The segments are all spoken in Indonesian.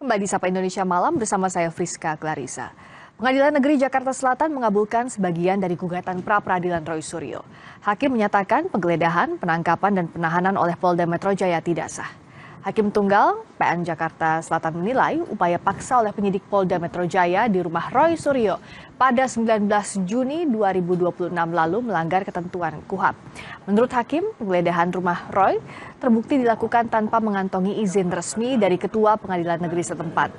Kembali di Sapa Indonesia Malam bersama saya Friska Clarissa. Pengadilan Negeri Jakarta Selatan mengabulkan sebagian dari gugatan pra-peradilan Roy Suryo. Hakim menyatakan penggeledahan, penangkapan, dan penahanan oleh Polda Metro Jaya tidak sah. Hakim Tunggal PN Jakarta Selatan menilai upaya paksa oleh penyidik Polda Metro Jaya di rumah Roy Suryo pada 19 Juni 2026 lalu melanggar ketentuan KUHP. Menurut Hakim, penggeledahan rumah Roy terbukti dilakukan tanpa mengantongi izin resmi dari Ketua Pengadilan Negeri setempat.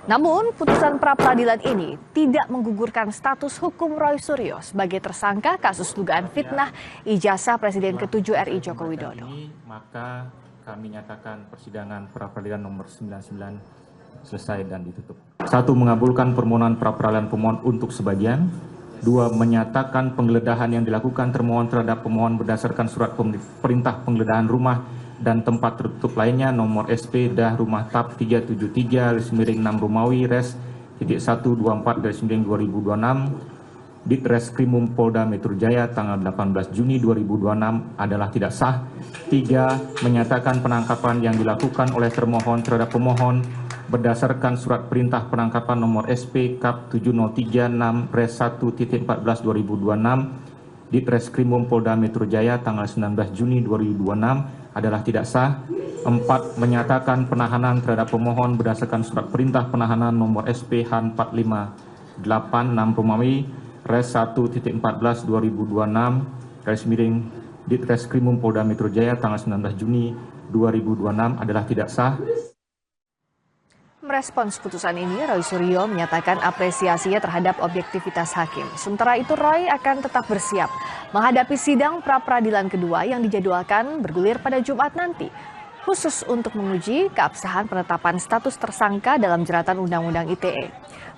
Namun, putusan pra-peradilan ini tidak menggugurkan status hukum Roy Suryo sebagai tersangka kasus dugaan fitnah ijazah Presiden ke-7 RI Joko Widodo. Maka kami nyatakan persidangan pra-peradilan nomor 99 selesai dan ditutup. 1. Mengabulkan permohonan pra-peradilan pemohon untuk sebagian. 2. Menyatakan penggeledahan yang dilakukan termohon terhadap pemohon berdasarkan surat perintah penggeledahan rumah dan tempat tertutup lainnya nomor SP dah rumah TAP 373/6 Romawi Res .124/2026 Ditreskrimum Polda Metro Jaya tanggal 18 Juni 2026 adalah tidak sah. 3. Menyatakan penangkapan yang dilakukan oleh termohon terhadap pemohon berdasarkan surat perintah penangkapan nomor SP Kap 7036 Res 1.14/2026 Ditreskrimum Polda Metro Jaya tanggal 19 Juni 2026 adalah tidak sah. 4. Menyatakan penahanan terhadap pemohon berdasarkan surat perintah penahanan nomor SP Han 458 6 Romawi Res 1.14/2026 Ditreskrimum Polda Metro Jaya tanggal 19 Juni 2026 adalah tidak sah. Merespons putusan ini, Roy Suryo menyatakan apresiasinya terhadap objektivitas hakim. Sementara itu, Roy akan tetap bersiap menghadapi sidang pra-peradilan kedua yang dijadwalkan bergulir pada Jumat nanti, khusus untuk menguji keabsahan penetapan status tersangka dalam jeratan Undang-Undang ITE.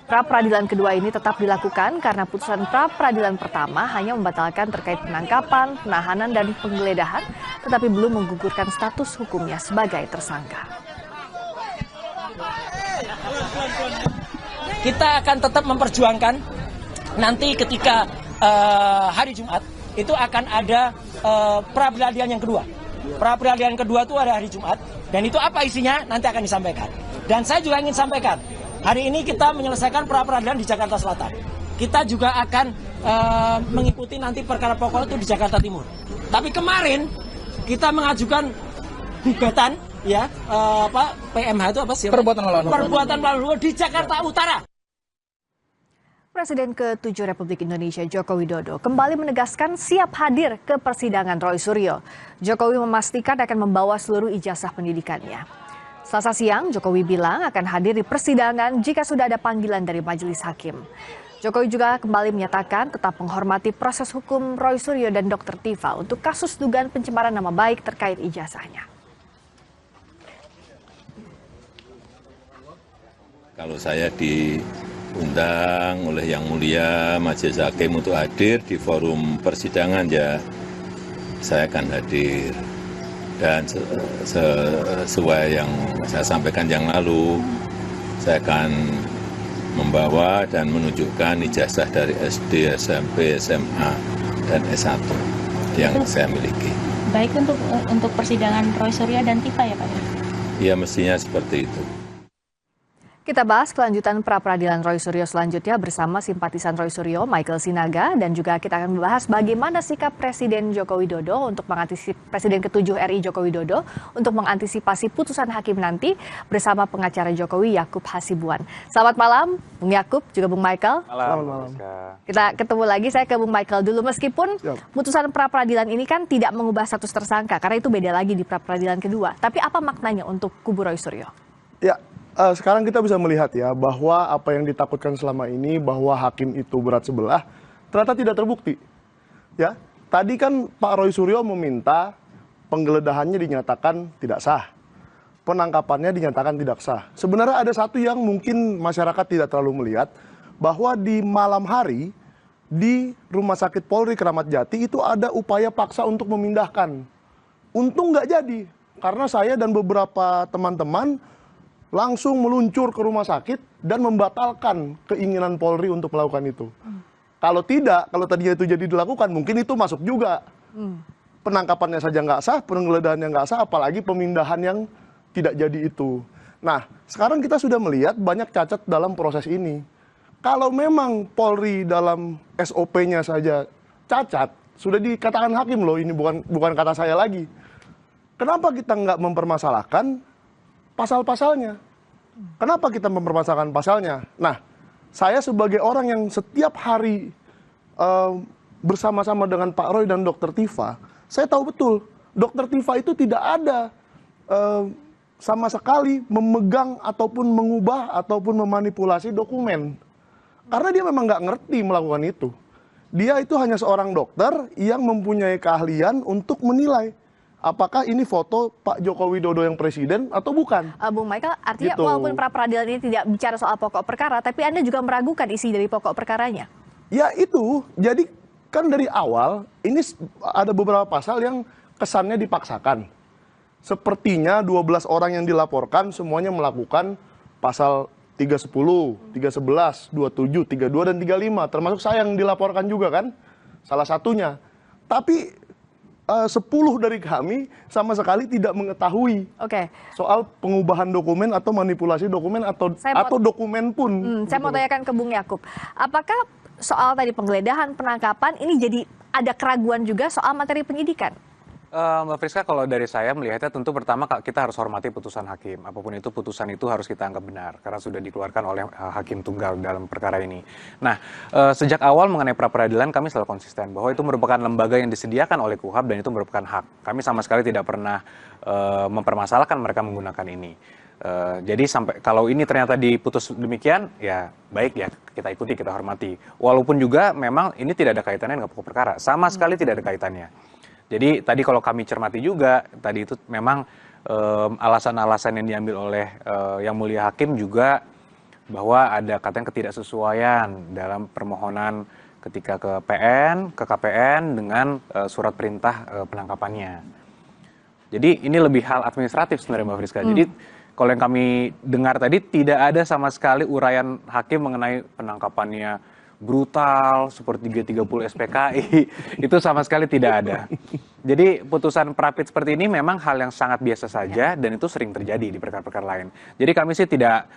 Pra-peradilan kedua ini tetap dilakukan karena putusan pra-peradilan pertama hanya membatalkan terkait penangkapan, penahanan, dan penggeledahan, tetapi belum menggugurkan status hukumnya sebagai tersangka. Kita akan tetap memperjuangkan nanti ketika hari Jumat itu akan ada pra-peradilan yang kedua. Pra-peradilan kedua itu ada hari Jumat dan itu apa isinya nanti akan disampaikan. Dan saya juga ingin sampaikan, hari ini kita menyelesaikan pra-peradilan di Jakarta Selatan. Kita juga akan mengikuti nanti perkara pokok itu di Jakarta Timur. Tapi kemarin kita mengajukan gugatan ya PMH itu apa sih? Perbuatan melawan hukum di Jakarta Utara. Presiden ke-7 Republik Indonesia Joko Widodo kembali menegaskan siap hadir ke persidangan Roy Suryo. Jokowi memastikan akan membawa seluruh ijazah pendidikannya. Selasa siang, Jokowi bilang akan hadir di persidangan jika sudah ada panggilan dari majelis hakim. Jokowi juga kembali menyatakan tetap menghormati proses hukum Roy Suryo dan Dr. Tifa untuk kasus dugaan pencemaran nama baik terkait ijazahnya. Kalau saya diundang oleh Yang Mulia Majelis Hakim untuk hadir di forum persidangan, ya saya akan hadir. Dan sesuai yang saya sampaikan yang lalu, saya akan membawa dan menunjukkan ijazah dari SD, SMP, SMA, dan S1 yang saya miliki. Baik untuk persidangan Roy Suryo dan Tifa ya Pak? Ya mestinya seperti itu. Kita bahas kelanjutan pra-peradilan Roy Suryo selanjutnya bersama simpatisan Roy Suryo, Michael Sinaga, dan juga kita akan membahas bagaimana sikap Presiden Joko Widodo untuk mengantisipasi Presiden ke-7 RI Joko Widodo untuk mengantisipasi putusan hakim nanti bersama pengacara Jokowi Yakub Hasibuan. Selamat malam, Bung Yakub, juga Bung Michael. Malam. Kita ketemu lagi, saya ke Bung Michael dulu. Meskipun putusan pra-peradilan ini kan tidak mengubah status tersangka, karena itu beda lagi di pra-peradilan kedua. Tapi apa maknanya untuk kubu Roy Suryo? Ya. Sekarang kita bisa melihat ya bahwa apa yang ditakutkan selama ini bahwa hakim itu berat sebelah ternyata tidak terbukti. Ya, tadi kan Pak Roy Suryo meminta penggeledahannya dinyatakan tidak sah, penangkapannya dinyatakan tidak sah. Sebenarnya ada satu yang mungkin masyarakat tidak terlalu melihat, bahwa di malam hari di Rumah Sakit Polri Kramat Jati itu ada upaya paksa untuk memindahkan. Untung nggak jadi, karena saya dan beberapa teman-teman langsung meluncur ke rumah sakit dan membatalkan keinginan Polri untuk melakukan itu. Kalau tidak, kalau tadinya itu jadi dilakukan, mungkin itu masuk juga. Penangkapannya saja nggak sah, penggeledahannya nggak sah, apalagi pemindahan yang tidak jadi itu. Nah, sekarang kita sudah melihat banyak cacat dalam proses ini. Kalau memang Polri dalam SOP-nya saja cacat, sudah dikatakan hakim loh, ini bukan kata saya lagi. Kenapa kita nggak mempermasalahkan pasal-pasalnya? Kenapa kita mempermasalahkan pasalnya? Nah, saya sebagai orang yang setiap hari bersama-sama dengan Pak Roy dan Dr. Tifa, saya tahu betul, Dr. Tifa itu tidak ada sama sekali memegang ataupun mengubah ataupun memanipulasi dokumen. Karena dia memang nggak ngerti melakukan itu. Dia itu hanya seorang dokter yang mempunyai keahlian untuk menilai apakah ini foto Pak Joko Widodo yang presiden atau bukan. Bung Michael, artinya Gitu. walaupun pra-peradilan ini tidak bicara soal pokok perkara, tapi Anda juga meragukan isi dari pokok perkaranya. Ya itu, jadi kan dari awal ini ada beberapa pasal yang kesannya dipaksakan. Sepertinya 12 orang yang dilaporkan semuanya melakukan pasal 310, 311, 27, 32, dan 35. Termasuk saya yang dilaporkan juga kan, salah satunya. Tapi 10 dari kami sama sekali tidak mengetahui Oke. soal pengubahan dokumen atau manipulasi dokumen atau dokumen pun. Saya mau tanyakan ke Bung Yakub, apakah soal tadi penggeledahan, penangkapan, ini jadi ada keraguan juga soal materi penyidikan? Mbak Friska, kalau dari saya melihatnya tentu pertama kita harus hormati putusan hakim. Apapun itu putusan itu harus kita anggap benar karena sudah dikeluarkan oleh hakim tunggal dalam perkara ini. Nah, sejak awal mengenai pra-peradilan kami selalu konsisten bahwa itu merupakan lembaga yang disediakan oleh KUHAP dan itu merupakan hak. Kami sama sekali tidak pernah mempermasalahkan mereka menggunakan ini. Jadi sampai kalau ini ternyata diputus demikian, ya baik ya kita ikuti, kita hormati. Walaupun juga memang ini tidak ada kaitannya dengan pokok perkara, sama sekali tidak ada kaitannya. Jadi tadi kalau kami cermati juga, tadi itu memang alasan-alasan yang diambil oleh Yang Mulia Hakim juga bahwa ada katanya ketidaksesuaian dalam permohonan ketika ke PN, ke KPN dengan surat perintah penangkapannya. Jadi ini lebih hal administratif sebenarnya Mbak Friska. Jadi kalau yang kami dengar tadi tidak ada sama sekali uraian hakim mengenai penangkapannya brutal seperti G30 SPKI, itu sama sekali tidak ada. Jadi putusan Prapit seperti ini memang hal yang sangat biasa saja dan itu sering terjadi di perkara-perkara lain. Jadi kami sih tidak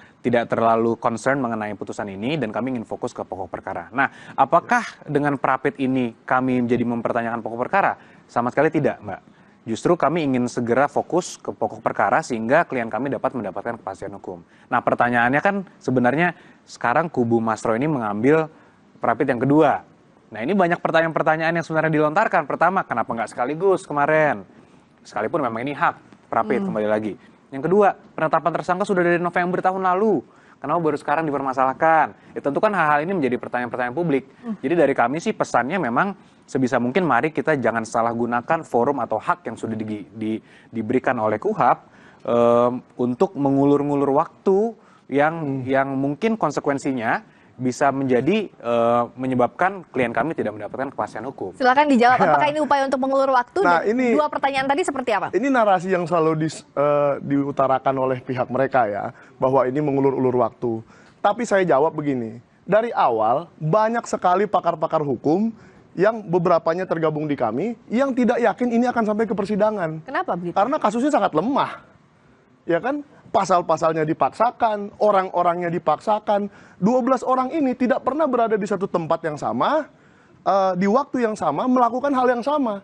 terlalu concern mengenai putusan ini dan kami ingin fokus ke pokok perkara. Nah, apakah dengan Prapit ini kami menjadi mempertanyakan pokok perkara? Sama sekali tidak, Mbak. Justru kami ingin segera fokus ke pokok perkara sehingga klien kami dapat mendapatkan kepastian hukum. Nah, pertanyaannya kan sebenarnya sekarang kubu Mas Roy ini mengambil Prapit yang kedua. Nah, ini banyak pertanyaan-pertanyaan yang sebenarnya dilontarkan. Pertama, kenapa nggak sekaligus kemarin? Sekalipun memang ini hak Prapit, kembali lagi. Yang kedua, penetapan tersangka sudah dari November tahun lalu. Kenapa baru sekarang dipermasalahkan? Ya, tentu kan hal-hal ini menjadi pertanyaan-pertanyaan publik. Jadi dari kami sih pesannya memang sebisa mungkin mari kita jangan salah gunakan forum atau hak yang sudah diberikan oleh KUHAP untuk mengulur-ngulur waktu yang mungkin konsekuensinya bisa menjadi menyebabkan klien kami tidak mendapatkan kepastian hukum. Silakan dijawab, apakah ini upaya untuk mengulur waktu? Nah, Dan ini- dua pertanyaan tadi seperti apa? Ini narasi yang selalu diutarakan oleh pihak mereka ya, bahwa ini mengulur-ulur waktu. Tapi saya jawab begini, dari awal banyak sekali pakar-pakar hukum yang beberapanya tergabung di kami, yang tidak yakin ini akan sampai ke persidangan. Kenapa begitu? Karena kasusnya sangat lemah. Ya kan? Pasal-pasalnya dipaksakan, orang-orangnya dipaksakan. 12 orang ini tidak pernah berada di satu tempat yang sama, di waktu yang sama, melakukan hal yang sama.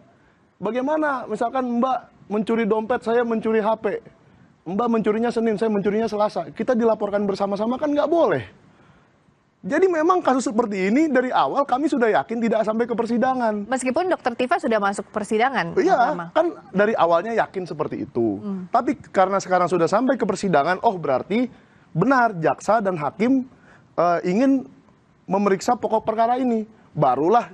Bagaimana misalkan Mbak mencuri dompet, saya mencuri HP. Mbak mencurinya Senin, saya mencurinya Selasa. Kita dilaporkan bersama-sama kan nggak boleh. Jadi memang kasus seperti ini dari awal kami sudah yakin tidak sampai ke persidangan. Meskipun Dr. Tifa sudah masuk persidangan. Iya, pertama. kan dari awalnya yakin seperti itu. Tapi karena sekarang sudah sampai ke persidangan, oh berarti benar jaksa dan hakim ingin memeriksa pokok perkara ini. Barulah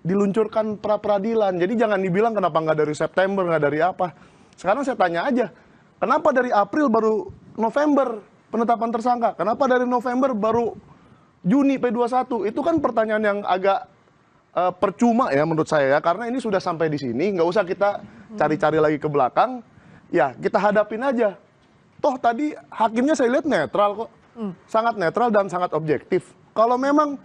diluncurkan pra-peradilan. Jadi jangan dibilang kenapa nggak dari September, nggak dari apa. Sekarang saya tanya aja, kenapa dari April baru November penetapan tersangka? Kenapa dari November baru Juni P21? Itu kan pertanyaan yang agak percuma ya menurut saya ya, karena ini sudah sampai di sini, nggak usah kita cari-cari lagi ke belakang, ya kita hadapin aja. Toh tadi hakimnya saya lihat netral kok, sangat netral dan sangat objektif. Kalau memang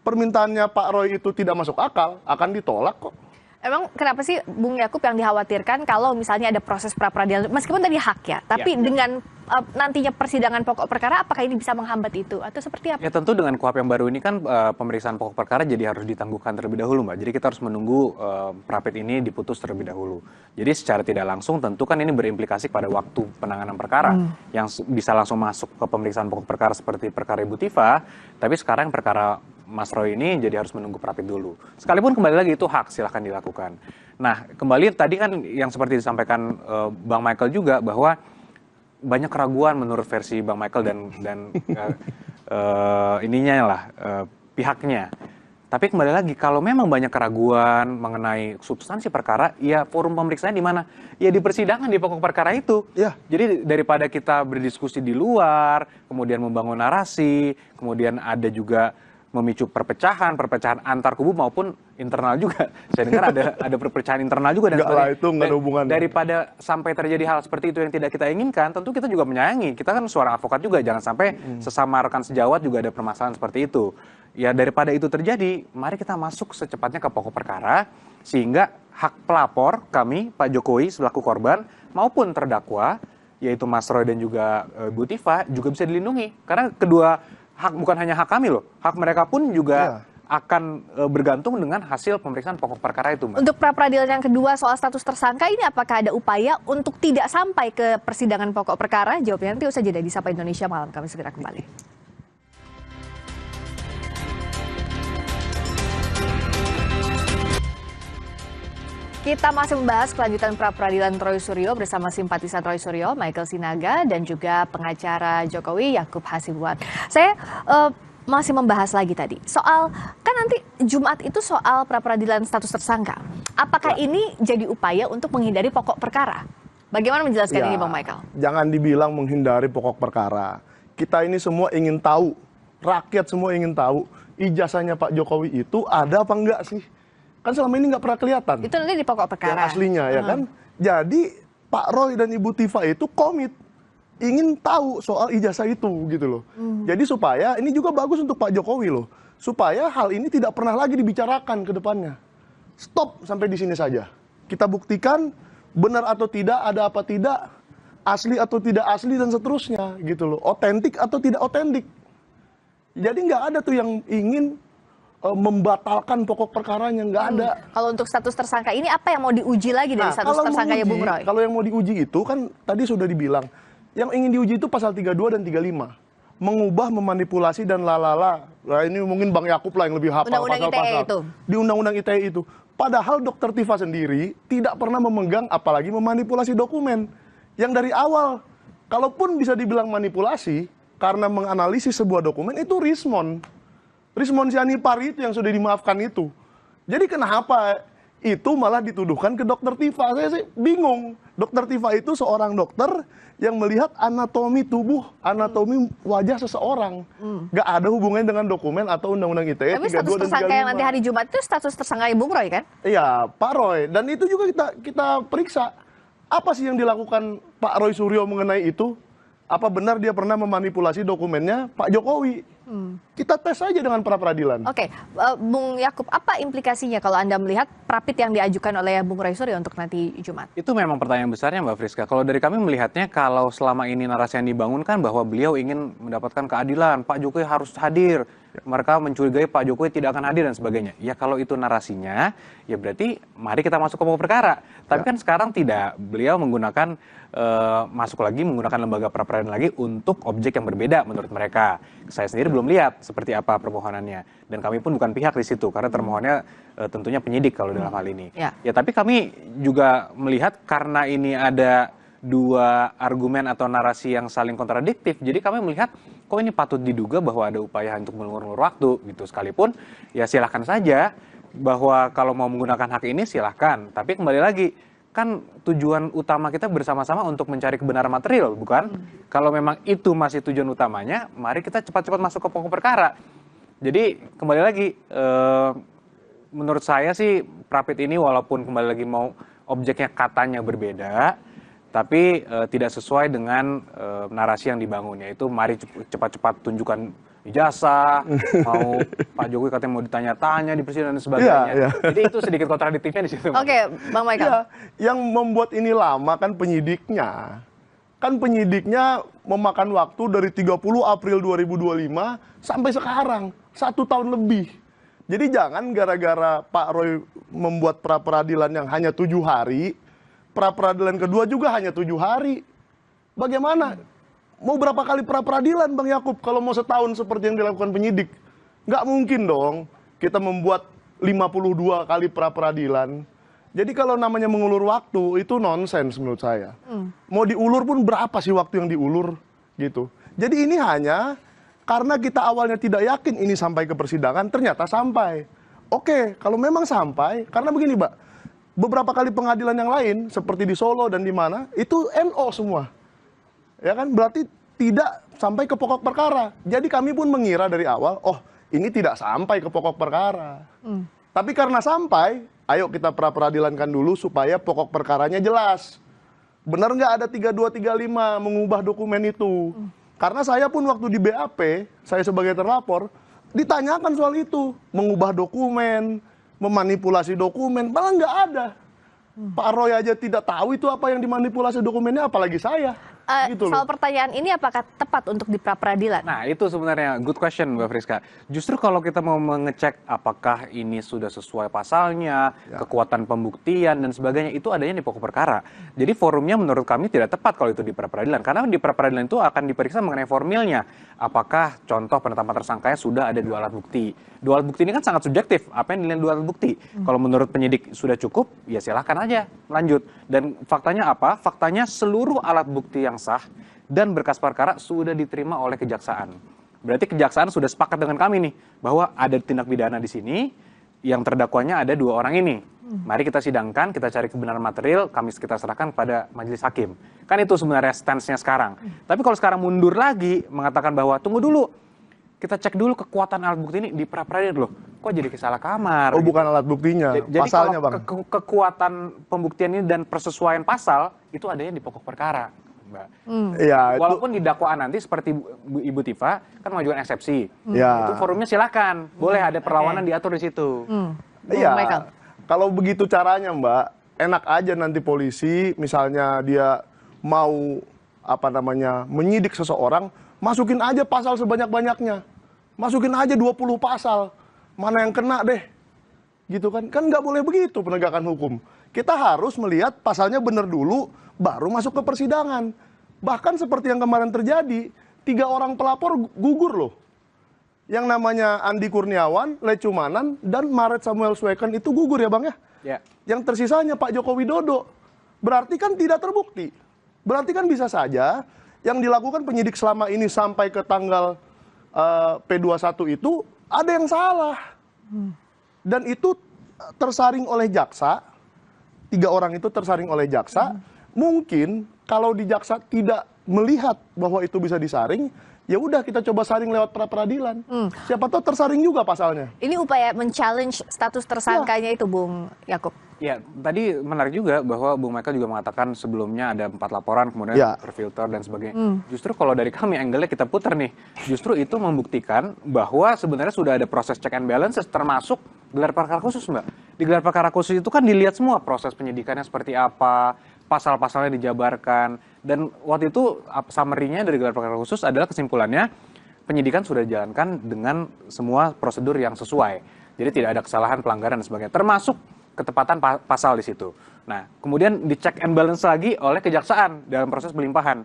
permintaannya Pak Roy itu tidak masuk akal, akan ditolak kok. Emang kenapa sih Bung Yakub yang dikhawatirkan kalau misalnya ada proses pra-peradilan, meskipun tadi hak ya, tapi dengan nantinya persidangan pokok perkara, apakah ini bisa menghambat itu atau seperti apa? Ya tentu dengan KUHP yang baru ini kan pemeriksaan pokok perkara jadi harus ditangguhkan terlebih dahulu, Mbak. Jadi kita harus menunggu pra-ped ini diputus terlebih dahulu. Jadi secara tidak langsung tentu kan ini berimplikasi pada waktu penanganan perkara yang bisa langsung masuk ke pemeriksaan pokok perkara seperti perkara Ibu Tifa, tapi sekarang perkara Mas Roy ini jadi harus menunggu pra-ped dulu. Sekalipun kembali lagi itu hak, silahkan dilakukan. Nah, kembali tadi kan yang seperti disampaikan Bang Michael juga bahwa banyak keraguan menurut versi Bang Michael dan ininya lah pihaknya. Tapi kembali lagi kalau memang banyak keraguan mengenai substansi perkara, ya forum pemeriksaan di mana? Ya di persidangan di pokok perkara itu. Ya. Jadi daripada kita berdiskusi di luar, kemudian membangun narasi, kemudian ada juga memicu perpecahan antar kubu maupun internal juga. Saya dengar ada perpecahan internal juga dan Enggak lah, itu nggak ada hubungannya. Daripada sampai terjadi hal seperti itu yang tidak kita inginkan, tentu kita juga menyayangi. Kita kan suara advokat juga, jangan sampai sesama rekan sejawat juga ada permasalahan seperti itu. Ya daripada itu terjadi, mari kita masuk secepatnya ke pokok perkara sehingga hak pelapor kami Pak Jokowi selaku korban maupun terdakwa yaitu Mas Roy dan juga Bu Tifa juga bisa dilindungi. Karena kedua hak bukan hanya hak kami loh, hak mereka pun juga akan bergantung dengan hasil pemeriksaan pokok perkara itu, Mbak. Untuk pra-peradilan yang kedua soal status tersangka ini apakah ada upaya untuk tidak sampai ke persidangan pokok perkara? Jawabnya nanti usai jeda di Sapa Indonesia Malam. Kami segera kembali. Kita masih membahas kelanjutan pra-peradilan Roy Suryo bersama simpatisan Roy Suryo, Michael Sinaga, dan juga pengacara Jokowi, Yakub Hasibuan. Saya masih membahas lagi tadi, soal, kan nanti Jumat itu soal pra-peradilan status tersangka. Apakah ini jadi upaya untuk menghindari pokok perkara? Bagaimana menjelaskan ini, Bang Michael? Jangan dibilang menghindari pokok perkara. Kita ini semua ingin tahu, rakyat semua ingin tahu, ijazahnya Pak Jokowi itu ada apa enggak sih? Kan selama ini nggak pernah kelihatan. Itu nanti di pokok perkara. Yang aslinya ya kan. Jadi Pak Roy dan Ibu Tifa itu komit ingin tahu soal ijazah itu gitu loh. Jadi supaya ini juga bagus untuk Pak Jokowi loh. Supaya hal ini tidak pernah lagi dibicarakan ke depannya. Stop sampai di sini saja. Kita buktikan benar atau tidak, ada apa tidak, asli atau tidak asli dan seterusnya gitu loh. Otentik atau tidak otentik. Jadi nggak ada tuh yang ingin membatalkan pokok perkaranya, nggak ada. Kalau untuk status tersangka ini apa yang mau diuji lagi dari status tersangkanya Bung Roy? Kalau yang mau diuji itu kan tadi sudah dibilang, yang ingin diuji itu pasal 32 dan 35. Mengubah, memanipulasi dan lalala. Nah ini mungkin Bang Yakub lah yang lebih hafal pasal-pasal. itu. Di Undang-Undang ITE itu. Padahal Dr. Tifa sendiri tidak pernah memegang apalagi memanipulasi dokumen. Yang dari awal, kalaupun bisa dibilang manipulasi, karena menganalisis sebuah dokumen itu Rismon Sianipar itu yang sudah dimaafkan itu. Jadi kenapa itu malah dituduhkan ke Dr. Tifa? Saya bingung. Dr. Tifa itu seorang dokter yang melihat anatomi tubuh, anatomi wajah seseorang. Gak ada hubungannya dengan dokumen atau Undang-Undang ITE 32 dan 35. Tapi status tersangka yang nanti hari Jumat itu status tersangka Bung Roy kan? Iya, Pak Roy. Dan itu juga kita periksa. Apa sih yang dilakukan Pak Roy Suryo mengenai itu? Apa benar dia pernah memanipulasi dokumennya Pak Jokowi? Kita tes saja dengan pra-peradilan. Oke, Bung Yakub, apa implikasinya kalau Anda melihat pra-ped yang diajukan oleh Bung Roy Suryo untuk nanti Jumat? Itu memang pertanyaan besarnya, Mbak Friska. Kalau dari kami melihatnya, kalau selama ini narasi yang dibangunkan bahwa beliau ingin mendapatkan keadilan, Pak Jokowi harus hadir, mereka mencurigai Pak Jokowi tidak akan hadir dan sebagainya. Ya kalau itu narasinya, ya berarti mari kita masuk ke pokok perkara. Tapi kan sekarang tidak, beliau menggunakan menggunakan lembaga pra-peradilan lagi untuk objek yang berbeda menurut mereka. Saya sendiri belum lihat seperti apa permohonannya, dan kami pun bukan pihak di situ karena termohonnya tentunya penyidik kalau dalam hal ini. Ya tapi kami juga melihat karena ini ada dua argumen atau narasi yang saling kontradiktif, jadi kami melihat kok ini patut diduga bahwa ada upaya untuk mengulur waktu gitu. Sekalipun ya silahkan saja bahwa kalau mau menggunakan hak ini silahkan, tapi kembali lagi kan tujuan utama kita bersama-sama untuk mencari kebenaran material, bukan? Kalau memang itu masih tujuan utamanya, mari kita cepat-cepat masuk ke pokok perkara. Jadi kembali lagi, menurut saya sih pra-ped ini walaupun kembali lagi mau objeknya katanya berbeda, tapi tidak sesuai dengan narasi yang dibangun, yaitu mari cepat-cepat tunjukkan ijazah, mau Pak Jokowi katanya mau ditanya-tanya di presiden dan sebagainya. Iya. Jadi itu sedikit kontradiktifnya di situ. Oke, Bang Michael. Ya, yang membuat ini lama kan penyidiknya. Kan penyidiknya memakan waktu dari 30 April 2025 sampai sekarang, 1 tahun lebih. Jadi jangan gara-gara Pak Roy membuat pra-peradilan yang hanya 7 hari, pra-peradilan kedua juga hanya 7 hari. Bagaimana? Mau berapa kali pra-peradilan Bang Yakub kalau mau setahun seperti yang dilakukan penyidik? Nggak mungkin dong kita membuat 52 kali pra-peradilan. Jadi kalau namanya mengulur waktu itu nonsens menurut saya. Mau diulur pun berapa sih waktu yang diulur gitu. Jadi ini hanya karena kita awalnya tidak yakin ini sampai ke persidangan, ternyata sampai. Oke, kalau memang sampai, karena begini Mbak, beberapa kali pengadilan yang lain seperti di Solo dan di mana itu NO semua. Ya kan, berarti tidak sampai ke pokok perkara. Jadi kami pun mengira dari awal, oh ini tidak sampai ke pokok perkara. Tapi karena sampai, ayo kita pra-peradilankan dulu supaya pokok perkaranya jelas. Benar nggak ada 3235 mengubah dokumen itu? Karena saya pun waktu di BAP, saya sebagai terlapor, ditanyakan soal itu. Mengubah dokumen, memanipulasi dokumen, malah nggak ada. Pak Roy aja tidak tahu itu apa yang dimanipulasi dokumennya, apalagi saya. Gitu Soal loh. pertanyaan ini apakah tepat untuk di pra-peradilan? Nah, itu sebenarnya good question Mbak Friska. Justru kalau kita mau mengecek apakah ini sudah sesuai pasalnya, kekuatan pembuktian dan sebagainya, itu adanya di pokok perkara. Jadi forumnya menurut kami tidak tepat kalau itu di pra-peradilan. Karena di pra-peradilan itu akan diperiksa mengenai formilnya. Apakah contoh penetapan tersangkanya sudah ada 2 alat bukti. 2 alat bukti ini kan sangat subjektif. Apa yang dinilai 2 alat bukti? Kalau menurut penyidik sudah cukup, ya silahkan aja lanjut. Dan faktanya apa? Faktanya seluruh alat bukti yang sah dan berkas perkara sudah diterima oleh kejaksaan. Berarti kejaksaan sudah sepakat dengan kami nih bahwa ada tindak pidana di sini, yang terdakwanya ada 2 orang ini. Mari kita sidangkan, kita cari kebenaran material, kami kita serahkan pada majelis hakim. Kan itu sebenarnya stance-nya sekarang. Tapi kalau sekarang mundur lagi mengatakan bahwa tunggu dulu, kita cek dulu kekuatan alat bukti ini di pra-peradilan loh. Kok jadi salah kamar? Oh, bukan alat buktinya, Jadi pasalnya kalau Bang. kekuatan pembuktian ini dan persesuaian pasal itu adanya di pokok perkara, Mbak. Iya, itu. Walaupun di dakwaan nanti seperti Ibu Tifa kan mengajukan eksepsi, Ya. itu forumnya silakan, boleh ada perlawanan diatur di situ. Iya, Michael. kalau begitu caranya Mbak, enak aja nanti polisi misalnya dia mau menyidik seseorang, masukin aja pasal sebanyak-banyaknya. Masukin aja 20 pasal. Mana yang kena deh. Gitu kan. Kan nggak boleh begitu penegakan hukum. Kita harus melihat pasalnya benar dulu, baru masuk ke persidangan. Bahkan seperti yang kemarin terjadi, 3 orang pelapor gugur loh. Yang namanya Andi Kurniawan, Lecumanan, dan Maret Samuel Sweken itu gugur ya Bang ya? Ya. Yang tersisanya Pak Joko Widodo. Berarti kan tidak terbukti. Berarti kan bisa saja yang dilakukan penyidik selama ini sampai ke tanggal P21 itu ada yang salah. Dan itu tersaring oleh jaksa. 3 orang itu tersaring oleh jaksa. Mungkin kalau di jaksa tidak melihat bahwa itu bisa disaring, ya udah kita coba saring lewat pra-peradilan. Siapa tahu tersaring juga pasalnya. Ini upaya men-challenge status tersangkanya itu, Bung Yakub. Ya, tadi menarik juga bahwa Bung Michael juga mengatakan sebelumnya ada 4 laporan, kemudian Ya. terfilter dan sebagainya. Justru kalau dari kami angle-nya kita putar nih, justru itu membuktikan bahwa sebenarnya sudah ada proses check and balances, termasuk gelar perkara khusus, Mbak. Di gelar perkara khusus itu kan dilihat semua proses penyidikannya seperti apa, pasal-pasalnya dijabarkan, dan waktu itu summary-nya dari gelar perkara khusus adalah kesimpulannya penyidikan sudah dijalankan dengan semua prosedur yang sesuai. Jadi tidak ada kesalahan, pelanggaran dan sebagainya, termasuk ketepatan pasal di situ. Nah, kemudian dicek and balance lagi oleh kejaksaan dalam proses pelimpahan.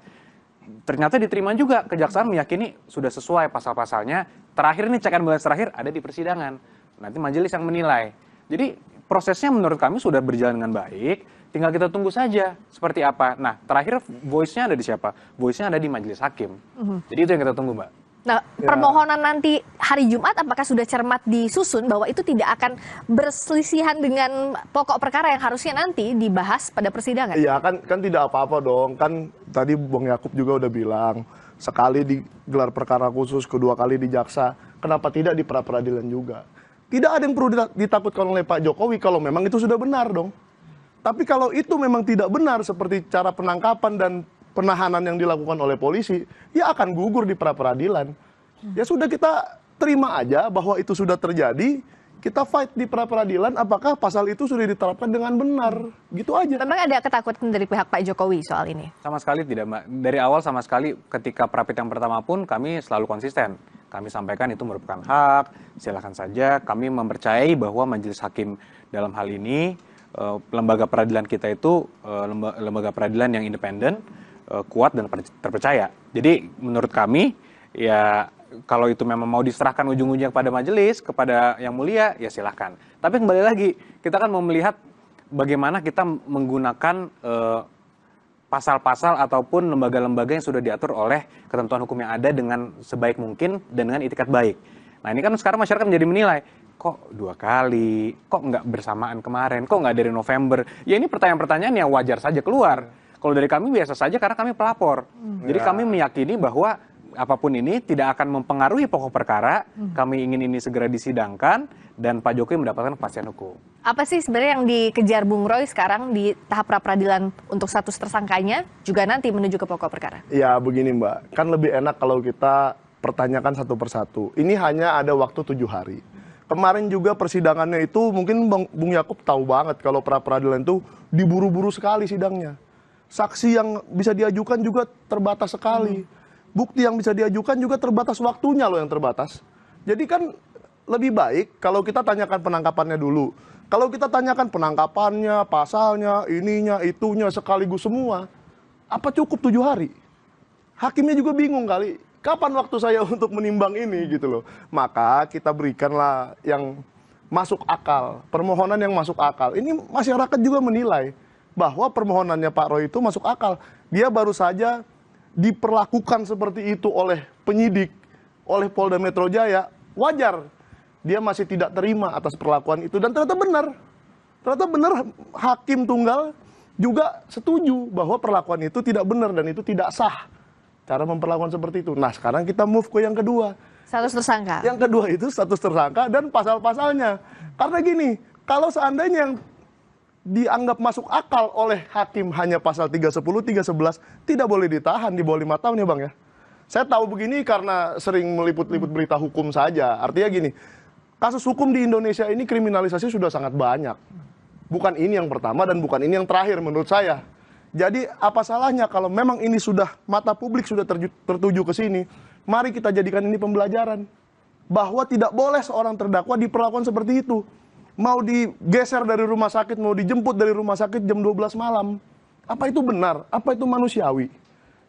Ternyata diterima juga, kejaksaan meyakini sudah sesuai pasal-pasalnya. Terakhir nih check and balance terakhir ada di persidangan. Nanti majelis yang menilai. Jadi prosesnya menurut kami sudah berjalan dengan baik. Tinggal kita tunggu saja seperti apa. Nah, terakhir voice-nya ada di siapa? Voice-nya ada di majelis hakim. Jadi itu yang kita tunggu, Mbak. Nah, permohonan nanti hari Jumat apakah sudah cermat disusun bahwa itu tidak akan berselisihan dengan pokok perkara yang harusnya nanti dibahas pada persidangan? Iya kan tidak apa-apa dong. Kan tadi Bung Yakub juga udah bilang, sekali di gelar perkara khusus, 2 kali di jaksa, kenapa tidak di pra-peradilan juga? Tidak ada yang perlu ditakutkan oleh Pak Jokowi kalau memang itu sudah benar dong. Tapi kalau itu memang tidak benar seperti cara penangkapan dan penahanan yang dilakukan oleh polisi, ya akan gugur di pra-peradilan. Ya sudah, kita terima aja bahwa itu sudah terjadi. Kita fight di pra-peradilan apakah pasal itu sudah diterapkan dengan benar. Gitu aja. Memang ada ketakutan dari pihak Pak Jokowi soal ini? Sama sekali tidak, Mbak. Dari awal sama sekali ketika Prapit yang pertama pun kami selalu konsisten. Kami sampaikan itu merupakan hak, silakan saja. Kami mempercayai bahwa majelis hakim dalam hal ini, lembaga peradilan kita itu lembaga peradilan yang independen, kuat dan terpercaya. Jadi menurut kami, ya kalau itu memang mau diserahkan ujung-ujungnya kepada majelis, kepada yang mulia, ya silahkan. Tapi kembali lagi, kita kan mau melihat bagaimana kita menggunakan pasal-pasal ataupun lembaga-lembaga yang sudah diatur oleh ketentuan hukum yang ada dengan sebaik mungkin dan dengan itikat baik. Nah ini kan sekarang masyarakat menjadi menilai, kok 2 kali, kok nggak bersamaan kemarin, kok nggak dari November. Ya ini pertanyaan-pertanyaan yang wajar saja keluar. Kalau dari kami biasa saja karena kami pelapor. Jadi kami meyakini bahwa apapun ini tidak akan mempengaruhi pokok perkara, kami ingin ini segera disidangkan, dan Pak Jokowi mendapatkan kepastian hukum. Apa sih sebenarnya yang dikejar Bung Roy sekarang di tahap pra-peradilan untuk status tersangkanya, juga nanti menuju ke pokok perkara? Ya begini Mbak, kan lebih enak kalau kita pertanyakan satu persatu. Ini hanya ada waktu 7 hari. Kemarin juga persidangannya itu, mungkin Bung Yakub tahu banget kalau pra-peradilan itu diburu-buru sekali sidangnya. Saksi yang bisa diajukan juga terbatas sekali. Bukti yang bisa diajukan juga terbatas, waktunya loh yang terbatas. Jadi kan lebih baik kalau kita tanyakan penangkapannya dulu. Kalau kita tanyakan penangkapannya, pasalnya, ininya, itunya, sekaligus semua, apa cukup 7 hari? Hakimnya juga bingung kali, kapan waktu saya untuk menimbang ini gitu loh. Maka kita berikanlah yang masuk akal, permohonan yang masuk akal. Ini masyarakat juga menilai bahwa permohonannya Pak Roy itu masuk akal. Dia baru saja diperlakukan seperti itu oleh penyidik, oleh Polda Metro Jaya, wajar. Dia masih tidak terima atas perlakuan itu, dan ternyata benar. Ternyata benar, hakim tunggal juga setuju bahwa perlakuan itu tidak benar dan itu tidak sah. Cara memperlakukan seperti itu. Nah sekarang kita move ke yang kedua. Status tersangka. Yang kedua itu status tersangka dan pasal-pasalnya. Karena gini, kalau seandainya yang dianggap masuk akal oleh hakim hanya pasal 310, 311, tidak boleh ditahan di bawah 5 tahun ya Bang ya. Saya tahu begini karena sering meliput-liput berita hukum saja. Artinya gini, kasus hukum di Indonesia ini kriminalisasi sudah sangat banyak. Bukan ini yang pertama dan bukan ini yang terakhir menurut saya. Jadi apa salahnya kalau memang ini sudah, mata publik sudah tertuju ke sini, mari kita jadikan ini pembelajaran. Bahwa tidak boleh seorang terdakwa diperlakukan seperti itu. Mau digeser dari rumah sakit, mau dijemput dari rumah sakit jam 12 malam. Apa itu benar? Apa itu manusiawi?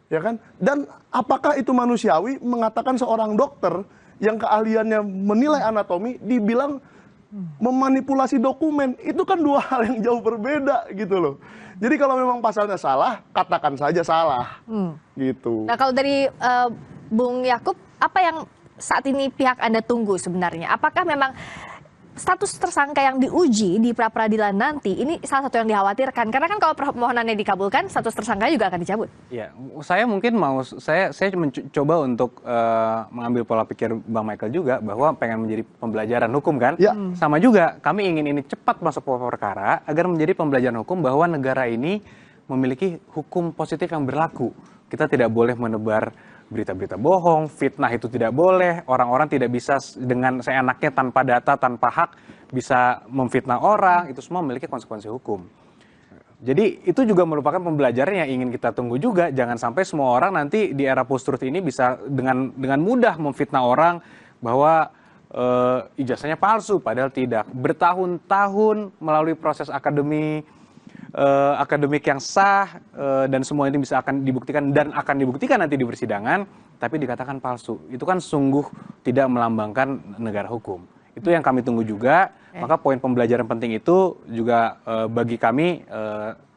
Ya kan? Dan apakah itu manusiawi mengatakan seorang dokter yang keahliannya menilai anatomi dibilang memanipulasi dokumen? Itu kan 2 hal yang jauh berbeda gitu loh. Jadi kalau memang pasalnya salah, katakan saja salah. Gitu. Nah kalau dari Bung Yakub, apa yang saat ini pihak Anda tunggu sebenarnya? Apakah memang status tersangka yang diuji di pra-peradilan nanti ini salah satu yang dikhawatirkan? Karena kan kalau permohonannya dikabulkan, status tersangka juga akan dicabut. Ya, saya mungkin saya mencoba untuk mengambil pola pikir Bang Michael juga bahwa pengen menjadi pembelajaran hukum kan. Ya. Sama juga kami ingin ini cepat masuk pokok perkara agar menjadi pembelajaran hukum bahwa negara ini memiliki hukum positif yang berlaku. Kita tidak boleh menebar berita-berita bohong, fitnah itu tidak boleh, orang-orang tidak bisa dengan seenaknya tanpa data, tanpa hak bisa memfitnah orang, itu semua memiliki konsekuensi hukum. Jadi itu juga merupakan pembelajaran yang ingin kita tunggu juga, jangan sampai semua orang nanti di era post-truth ini bisa dengan mudah memfitnah orang bahwa ijazahnya palsu, padahal tidak. Bertahun-tahun melalui proses akademik yang sah dan semua ini bisa akan dibuktikan dan akan dibuktikan nanti di persidangan, tapi dikatakan palsu. Itu kan sungguh tidak melambangkan negara hukum. Itu yang kami tunggu juga. Maka poin pembelajaran penting itu juga bagi kami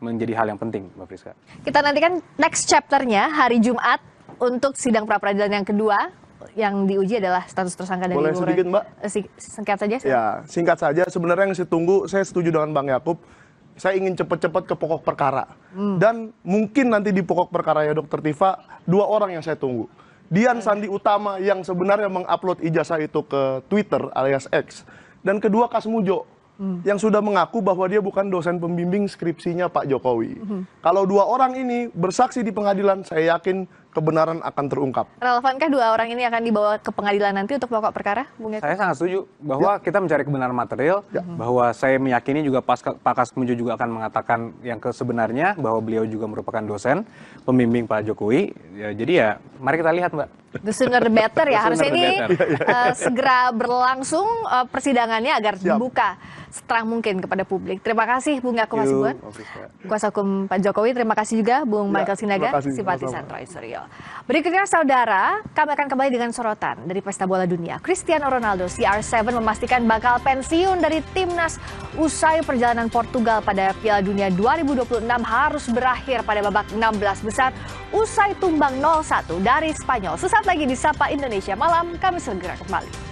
menjadi hal yang penting, Mbak Friska. Kita nantikan next chapter-nya hari Jumat untuk sidang pra-peradilan yang kedua. Yang diuji adalah status tersangka dari Boleh sedikit Mbak? Singkat saja. Ya, singkat saja. Sebenarnya yang saya tunggu, saya setuju dengan Bang Yakub. Saya ingin cepat-cepat ke pokok perkara. Dan mungkin nanti di pokok perkara ya Dr. Tifa, 2 orang yang saya tunggu. Dian Sandi Utama yang sebenarnya mengupload ijazah itu ke Twitter alias X. Dan kedua Kasmujo yang sudah mengaku bahwa dia bukan dosen pembimbing skripsinya Pak Jokowi. Kalau 2 orang ini bersaksi di pengadilan, saya yakin kebenaran akan terungkap. Relevankah dua orang ini akan dibawa ke pengadilan nanti untuk pokok perkara, Bung Eko? Saya sangat setuju bahwa kita mencari kebenaran material, bahwa saya meyakini juga Pak Kasmunjo juga akan mengatakan yang sebenarnya, bahwa beliau juga merupakan dosen, pembimbing Pak Jokowi. Ya, jadi ya, mari kita lihat, Mbak. The sooner the better ya. The Harusnya sooner ini the better. segera berlangsung persidangannya agar dibuka seterang mungkin kepada publik. Terima kasih Bung Yaakub Hasibuan, kuasa hukum Pak Jokowi. Terima kasih juga Bung Michael Sinaga, simpatisan Roy Suryo. Berikutnya saudara, kami akan kembali dengan sorotan dari pesta bola dunia. Cristiano Ronaldo CR7 memastikan bakal pensiun dari timnas usai perjalanan Portugal pada Piala Dunia 2026 harus berakhir pada babak 16 besar usai tumbang 0-1 dari Spanyol. Sesaat lagi di Sapa Indonesia Malam, kami segera kembali.